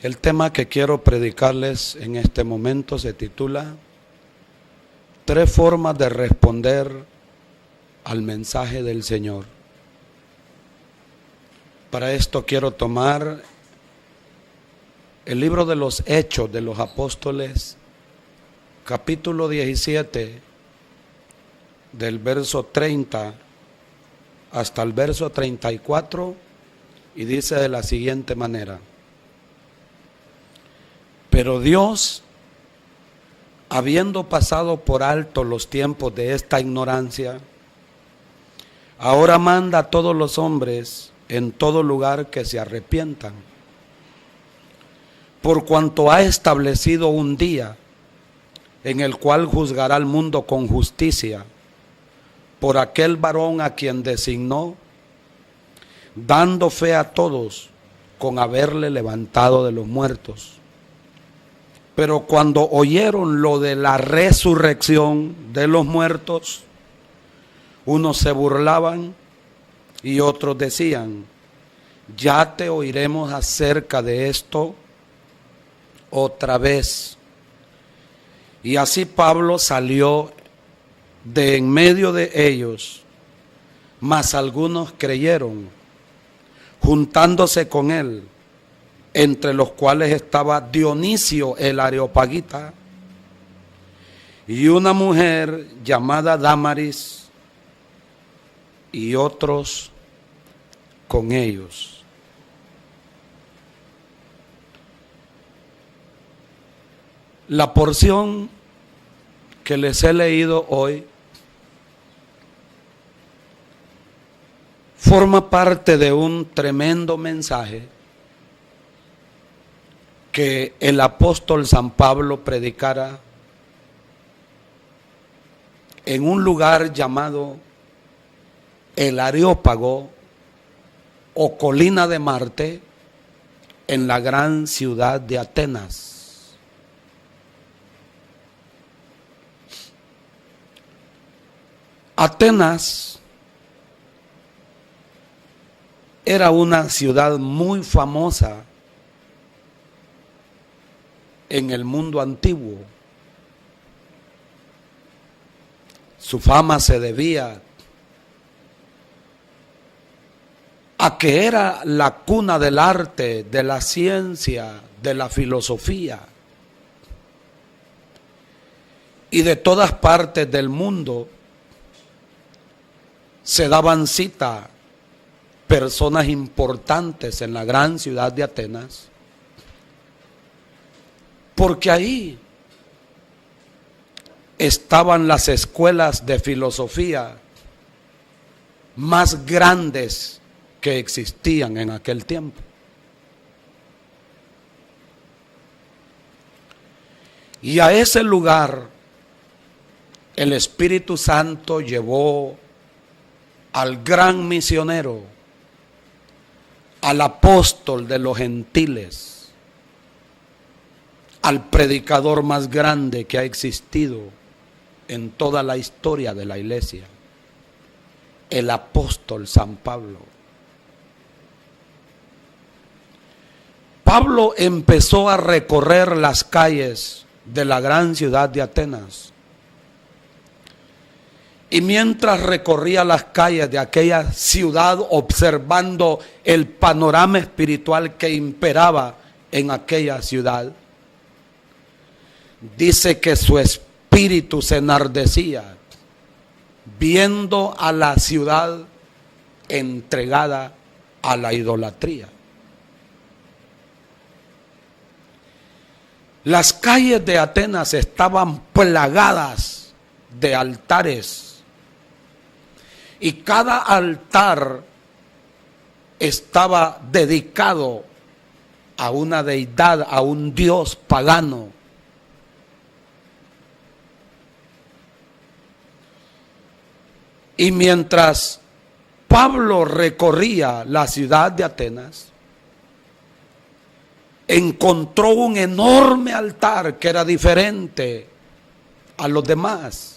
El tema que quiero predicarles en este momento se titula Tres formas de responder al mensaje del Señor. Para esto quiero tomar el libro de los Hechos de los Apóstoles, capítulo 17, del verso 30 hasta el verso 34, y dice de la siguiente manera: Pero Dios, habiendo pasado por alto los tiempos de esta ignorancia, ahora manda a todos los hombres en todo lugar que se arrepientan, por cuanto ha establecido un día en el cual juzgará al mundo con justicia por aquel varón a quien designó, dando fe a todos con haberle levantado de los muertos. Pero cuando oyeron lo de la resurrección de los muertos, unos se burlaban y otros decían: ya te oiremos acerca de esto otra vez. Y así Pablo salió de en medio de ellos, mas algunos creyeron, juntándose con él, entre los cuales estaba Dionisio el Areopagita y una mujer llamada Dámaris, y otros con ellos. La porción que les he leído hoy forma parte de un tremendo mensaje que el apóstol San Pablo predicara en un lugar llamado el Areópago o Colina de Marte, en la gran ciudad de Atenas. Atenas era una ciudad muy famosa en el mundo antiguo. Su fama se debía a que era la cuna del arte, de la ciencia, de la filosofía. Y de todas partes del mundo se daban cita personas importantes en la gran ciudad de Atenas, porque ahí estaban las escuelas de filosofía más grandes que existían en aquel tiempo. Y a ese lugar el Espíritu Santo llevó al gran misionero, al apóstol de los gentiles, al predicador más grande que ha existido en toda la historia de la iglesia, el apóstol San Pablo. Pablo empezó a recorrer las calles de la gran ciudad de Atenas. Y mientras recorría las calles de aquella ciudad, observando el panorama espiritual que imperaba en aquella ciudad, dice que su espíritu se enardecía viendo a la ciudad entregada a la idolatría. Las calles de Atenas estaban plagadas de altares, y cada altar estaba dedicado a una deidad, a un dios pagano. Y mientras Pablo recorría la ciudad de Atenas, encontró un enorme altar que era diferente a los demás.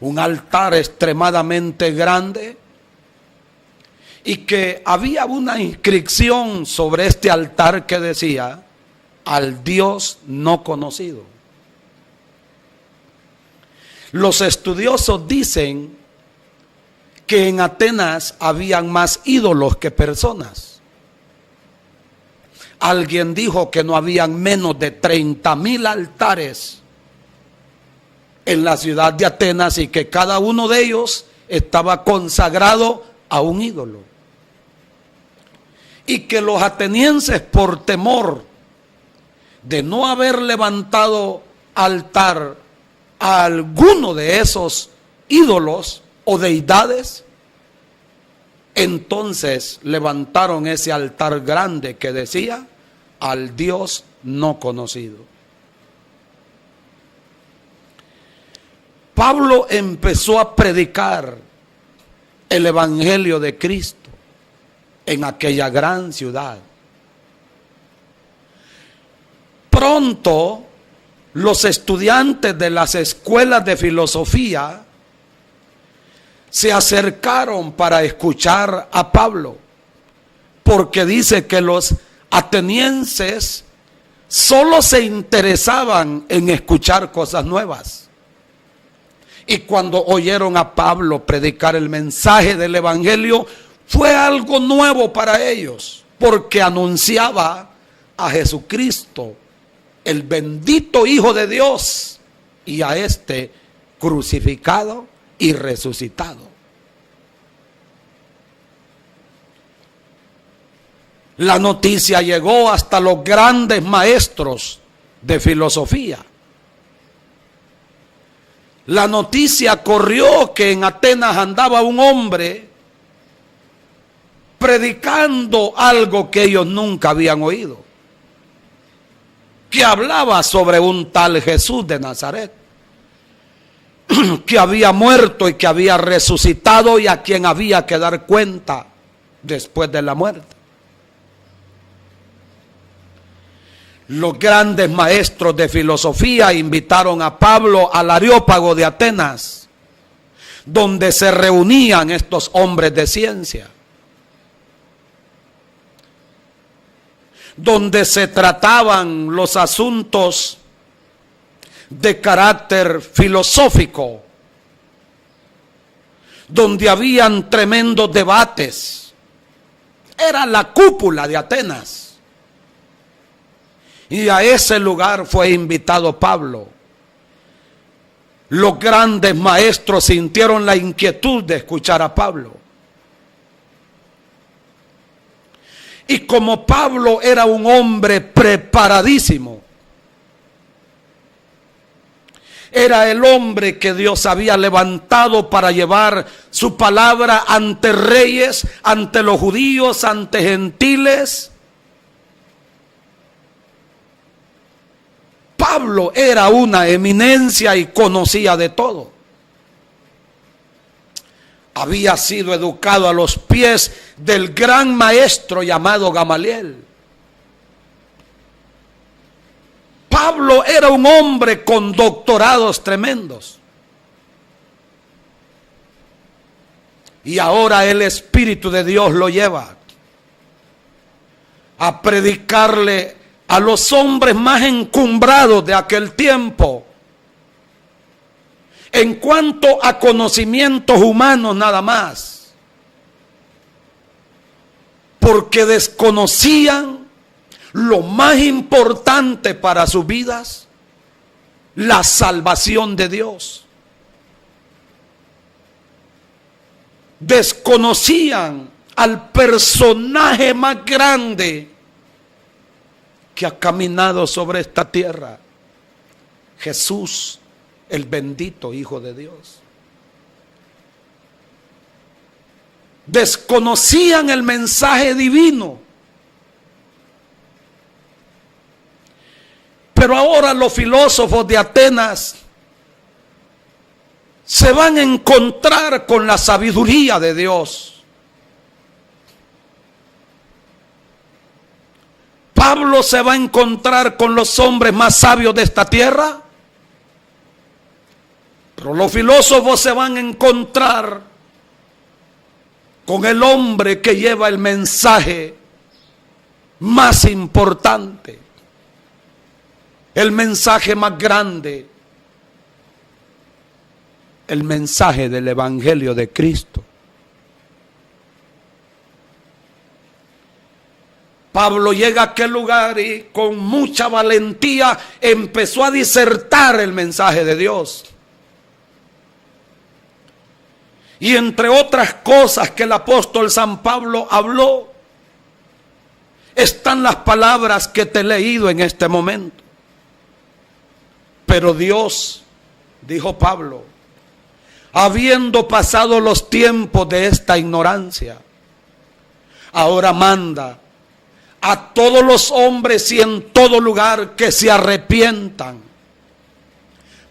Un altar extremadamente grande y que había una inscripción sobre este altar que decía: al Dios no conocido. Los estudiosos dicen que en Atenas habían más ídolos que personas. Alguien dijo que no habían menos de 30,000 altares en la ciudad de Atenas y que cada uno de ellos estaba consagrado a un ídolo. Y que los atenienses, por temor de no haber levantado altar a alguno de esos ídolos o deidades, entonces levantaron ese altar grande que decía: al Dios no conocido. Pablo empezó a predicar el evangelio de Cristo en aquella gran ciudad. Pronto los estudiantes de las escuelas de filosofía se acercaron para escuchar a Pablo, porque dice que los atenienses solo se interesaban en escuchar cosas nuevas. Y cuando oyeron a Pablo predicar el mensaje del evangelio, fue algo nuevo para ellos, porque anunciaba a Jesucristo, el bendito Hijo de Dios, y a este crucificado y resucitado. La noticia llegó hasta los grandes maestros de filosofía. La noticia corrió que en Atenas andaba un hombre predicando algo que ellos nunca habían oído, que hablaba sobre un tal Jesús de Nazaret, que había muerto y que había resucitado y a quien había que dar cuenta después de la muerte. Los grandes maestros de filosofía invitaron a Pablo al Areópago de Atenas, donde se reunían estos hombres de ciencia, donde se trataban los asuntos de carácter filosófico, donde habían tremendos debates. Era la cúpula de Atenas. Y a ese lugar fue invitado Pablo. Los grandes maestros sintieron la inquietud de escuchar a Pablo. Y como Pablo era un hombre preparadísimo, era el hombre que Dios había levantado para llevar su palabra ante reyes, ante los judíos, ante gentiles. Pablo era una eminencia y conocía de todo. Había sido educado a los pies del gran maestro llamado Gamaliel. Pablo era un hombre con doctorados tremendos. Y ahora el Espíritu de Dios lo lleva a predicarle a los hombres más encumbrados de aquel tiempo, en cuanto a conocimientos humanos nada más, porque desconocían lo más importante para sus vidas, la salvación de Dios. Desconocían al personaje más grande que ha caminado sobre esta tierra, Jesús, el bendito Hijo de Dios. Desconocían el mensaje divino. Pero ahora los filósofos de Atenas se van a encontrar con la sabiduría de Dios. Pablo se va a encontrar con los hombres más sabios de esta tierra, pero los filósofos se van a encontrar con el hombre que lleva el mensaje más importante, el mensaje más grande, el mensaje del Evangelio de Cristo. Pablo llega a aquel lugar y con mucha valentía empezó a disertar el mensaje de Dios. Y entre otras cosas que el apóstol San Pablo habló, están las palabras que te he leído en este momento. Pero Dios, dijo Pablo, habiendo pasado los tiempos de esta ignorancia, ahora manda a todos los hombres y en todo lugar que se arrepientan,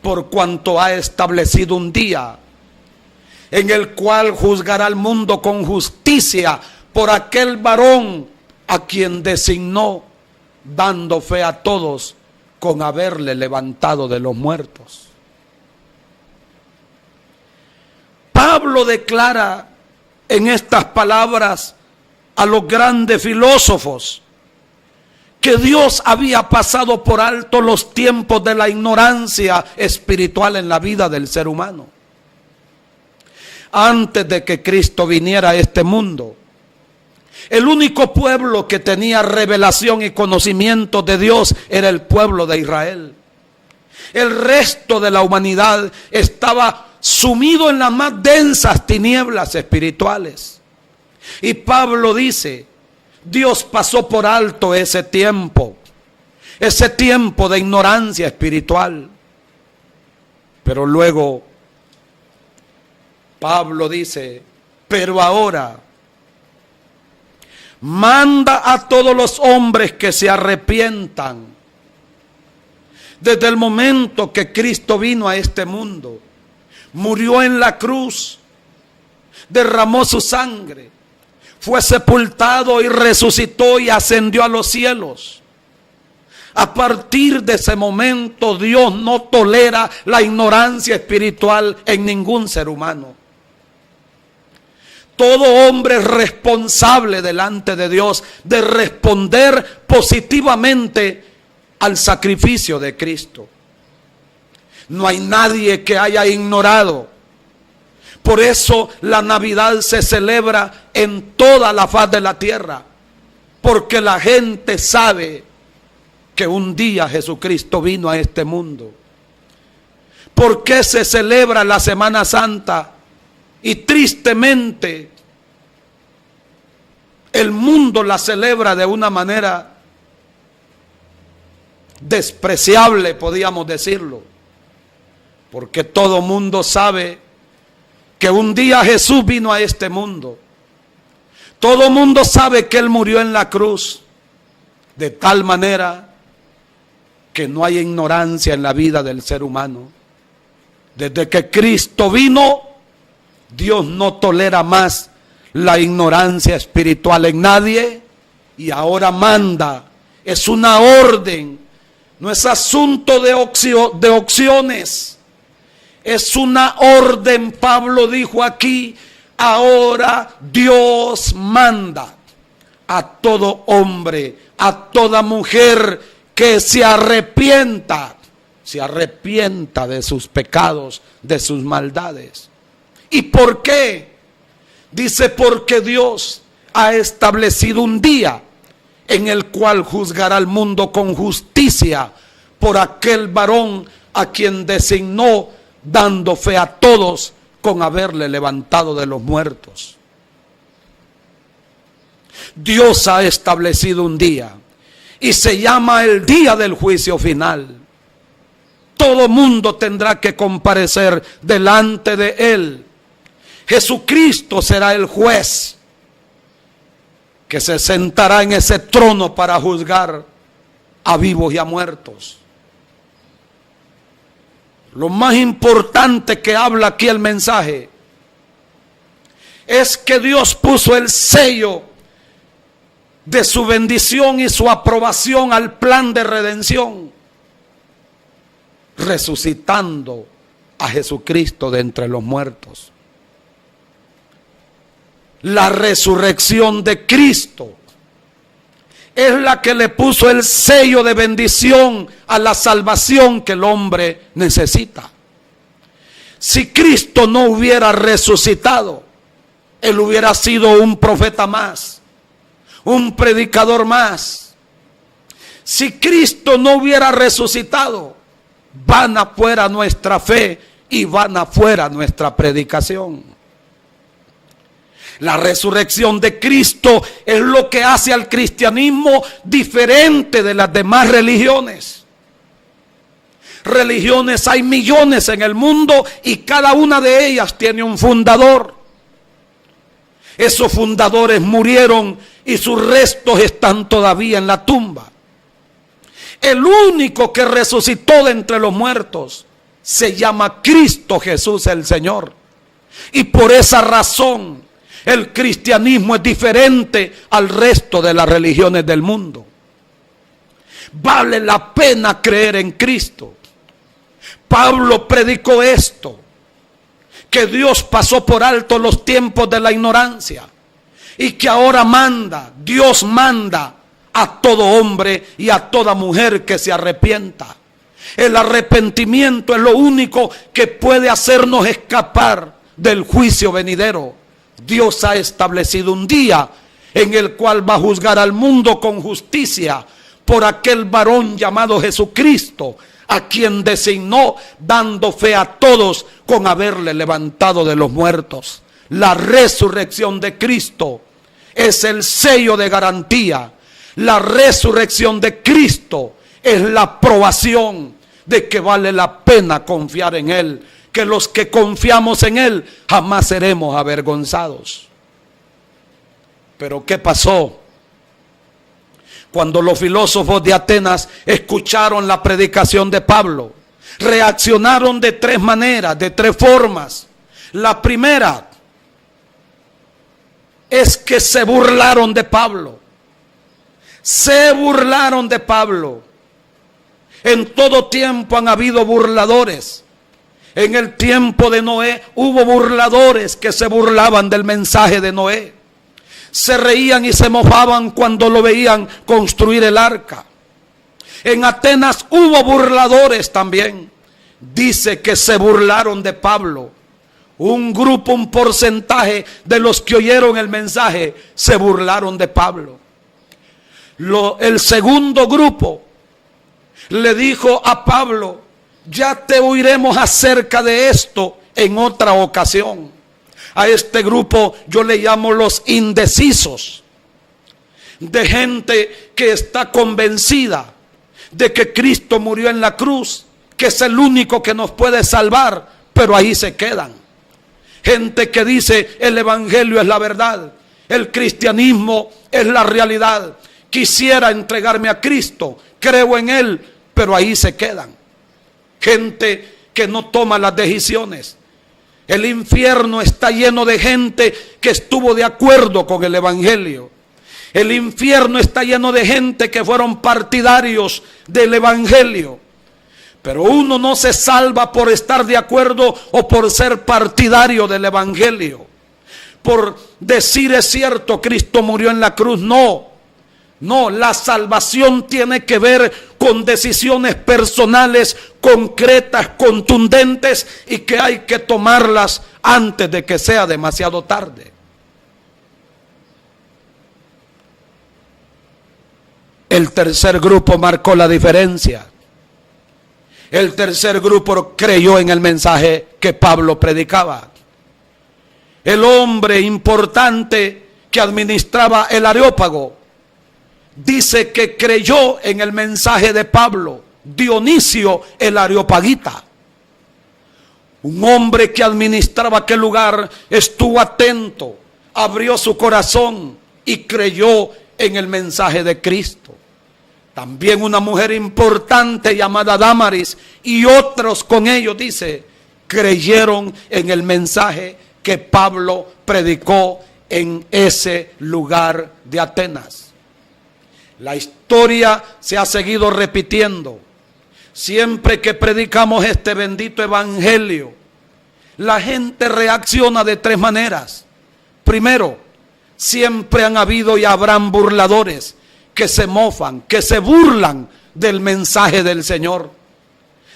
por cuanto ha establecido un día en el cual juzgará al mundo con justicia por aquel varón a quien designó, dando fe a todos con haberle levantado de los muertos. Pablo declara en estas palabras a los grandes filósofos que Dios había pasado por alto los tiempos de la ignorancia espiritual en la vida del ser humano. Antes de que Cristo viniera a este mundo, el único pueblo que tenía revelación y conocimiento de Dios era el pueblo de Israel. El resto de la humanidad estaba sumido en las más densas tinieblas espirituales. Y Pablo dice, Dios pasó por alto ese tiempo de ignorancia espiritual. Pero luego Pablo dice, pero ahora manda a todos los hombres que se arrepientan. Desde el momento que Cristo vino a este mundo, murió en la cruz, derramó su sangre, fue sepultado y resucitó y ascendió a los cielos. A partir de ese momento, Dios no tolera la ignorancia espiritual en ningún ser humano. Todo hombre es responsable delante de Dios de responder positivamente al sacrificio de Cristo. No hay nadie que haya ignorado. Por eso la Navidad se celebra en toda la faz de la tierra, porque la gente sabe que un día Jesucristo vino a este mundo. ¿Por qué se celebra la Semana Santa? Y tristemente el mundo la celebra de una manera despreciable, podríamos decirlo, porque todo mundo sabe que un día Jesús vino a este mundo. Todo mundo sabe que Él murió en la cruz, de tal manera que no hay ignorancia en la vida del ser humano. Desde que Cristo vino, Dios no tolera más la ignorancia espiritual en nadie y ahora manda. Es una orden, no es asunto de opciones, es una orden. Pablo dijo aquí, ahora Dios manda a todo hombre, a toda mujer que se arrepienta de sus pecados, de sus maldades. ¿Y por qué? Dice, porque Dios ha establecido un día en el cual juzgará al mundo con justicia por aquel varón a quien designó, dando fe a todos con haberle levantado de los muertos. Dios ha establecido un día y se llama el día del juicio final. Todo mundo tendrá que comparecer delante de Él. Jesucristo será el juez que se sentará en ese trono para juzgar a vivos y a muertos. Lo más importante que habla aquí el mensaje es que Dios puso el sello de su bendición y su aprobación al plan de redención, resucitando a Jesucristo de entre los muertos. La resurrección de Cristo es la que le puso el sello de bendición a la salvación que el hombre necesita. Si Cristo no hubiera resucitado, Él hubiera sido un profeta más, un predicador más. Si Cristo no hubiera resucitado, vana fuera nuestra fe y vana fuera nuestra predicación. La resurrección de Cristo es lo que hace al cristianismo diferente de las demás religiones. Religiones hay millones en el mundo y cada una de ellas tiene un fundador. Esos fundadores murieron y sus restos están todavía en la tumba. El único que resucitó de entre los muertos se llama Cristo Jesús el Señor. Y por esa razón el cristianismo es diferente al resto de las religiones del mundo. Vale la pena creer en Cristo. Pablo predicó esto, que Dios pasó por alto los tiempos de la ignorancia y que ahora Dios manda a todo hombre y a toda mujer que se arrepienta. El arrepentimiento es lo único que puede hacernos escapar del juicio venidero. Dios ha establecido un día en el cual va a juzgar al mundo con justicia por aquel varón llamado Jesucristo, a quien designó dando fe a todos con haberle levantado de los muertos. La resurrección de Cristo es el sello de garantía. La resurrección de Cristo es la aprobación de que vale la pena confiar en Él, que los que confiamos en Él jamás seremos avergonzados. Pero ¿qué pasó cuando los filósofos de Atenas escucharon la predicación de Pablo? Reaccionaron de tres maneras, de tres formas. La primera es que se burlaron de Pablo. Se burlaron de Pablo. En todo tiempo han habido burladores. En el tiempo de Noé hubo burladores que se burlaban del mensaje de Noé. Se reían y se mofaban cuando lo veían construir el arca. En Atenas hubo burladores también. Dice que se burlaron de Pablo. Un grupo, un porcentaje de los que oyeron el mensaje se burlaron de Pablo. El segundo grupo le dijo a Pablo: ya te oiremos acerca de esto en otra ocasión. A este grupo yo le llamo los indecisos, de gente que está convencida de que Cristo murió en la cruz, que es el único que nos puede salvar, pero ahí se quedan. Gente que dice: el evangelio es la verdad, el cristianismo es la realidad, quisiera entregarme a Cristo, creo en Él, pero ahí se quedan. Gente que no toma las decisiones. El infierno está lleno de gente que estuvo de acuerdo con el evangelio. El infierno está lleno de gente que fueron partidarios del evangelio. Pero uno no se salva por estar de acuerdo o por ser partidario del evangelio. Por decir es cierto, Cristo murió en la cruz. No, la salvación tiene que ver con decisiones personales, concretas, contundentes, y que hay que tomarlas antes de que sea demasiado tarde. El tercer grupo marcó la diferencia. El tercer grupo creyó en el mensaje que Pablo predicaba. El hombre importante que administraba el Areópago dice que creyó en el mensaje de Pablo, Dionisio el Areopagita. Un hombre que administraba aquel lugar estuvo atento, abrió su corazón y creyó en el mensaje de Cristo. También una mujer importante llamada Dámaris y otros con ellos, dice, creyeron en el mensaje que Pablo predicó en ese lugar de Atenas. La historia se ha seguido repitiendo. Siempre que predicamos este bendito evangelio, la gente reacciona de tres maneras. Primero, Siempre han habido y habrán burladores que se mofan, que se burlan del mensaje del Señor.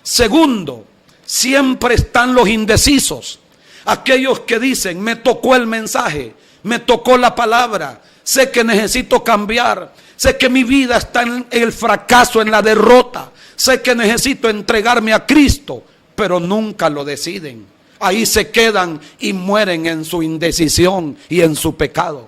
Segundo, siempre están los indecisos, aquellos que dicen: me tocó el mensaje, me tocó la palabra, sé que necesito cambiar, sé que mi vida está en el fracaso, en la derrota, sé que necesito entregarme a Cristo, pero nunca lo deciden. Ahí se quedan y mueren en su indecisión y en su pecado.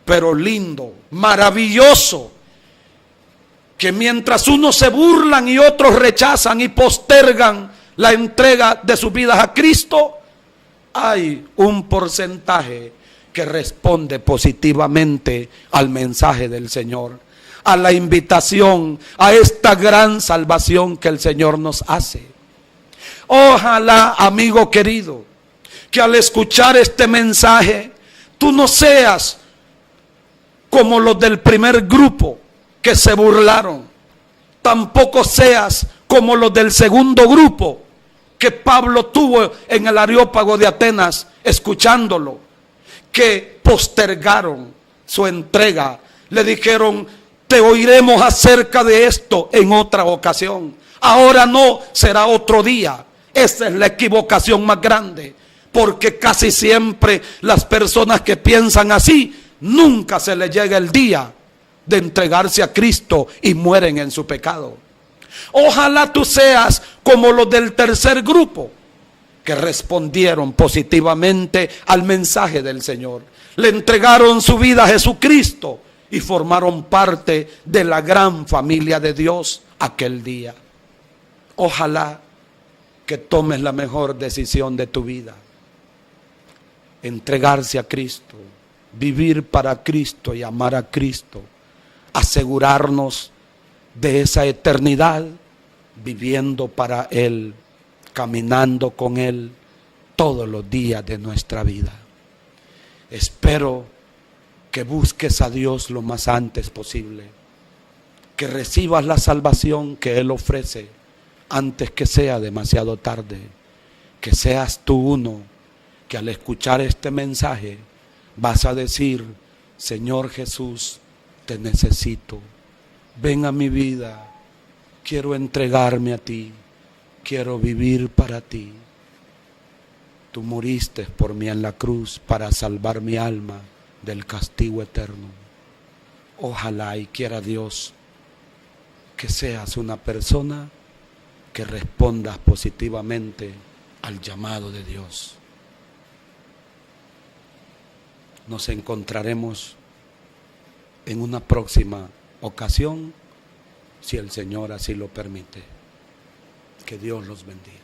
Pero lindo, maravilloso, que mientras unos se burlan y otros rechazan y postergan la entrega de sus vidas a Cristo, hay un porcentaje que responde positivamente al mensaje del Señor, a la invitación, a esta gran salvación que el Señor nos hace. Ojalá, amigo querido, que al escuchar este mensaje, tú no seas como los del primer grupo que se burlaron. Tampoco seas como los del segundo grupo que Pablo tuvo en el Areópago de Atenas escuchándolo, que postergaron su entrega. Le dijeron: te oiremos acerca de esto en otra ocasión. Ahora no, será otro día. Esa es la equivocación más grande, porque casi siempre las personas que piensan así, nunca se les llega el día de entregarse a Cristo y mueren en su pecado. Ojalá tú seas como los del tercer grupo, que respondieron positivamente al mensaje del Señor, le entregaron su vida a Jesucristo y formaron parte de la gran familia de Dios aquel día. Ojalá que tomes la mejor decisión de tu vida: entregarse a Cristo, vivir para Cristo y amar a Cristo, asegurarnos de esa eternidad viviendo para Él, caminando con Él todos los días de nuestra vida. Espero que busques a Dios lo más antes posible, que recibas la salvación que Él ofrece antes que sea demasiado tarde, que seas tú uno que al escuchar este mensaje vas a decir: Señor Jesús, te necesito, ven a mi vida, quiero entregarme a ti, quiero vivir para ti. Tú moriste por mí en la cruz para salvar mi alma del castigo eterno. Ojalá y quiera Dios que seas una persona que respondas positivamente al llamado de Dios. Nos encontraremos en una próxima ocasión, si el Señor así lo permite. Que Dios los bendiga.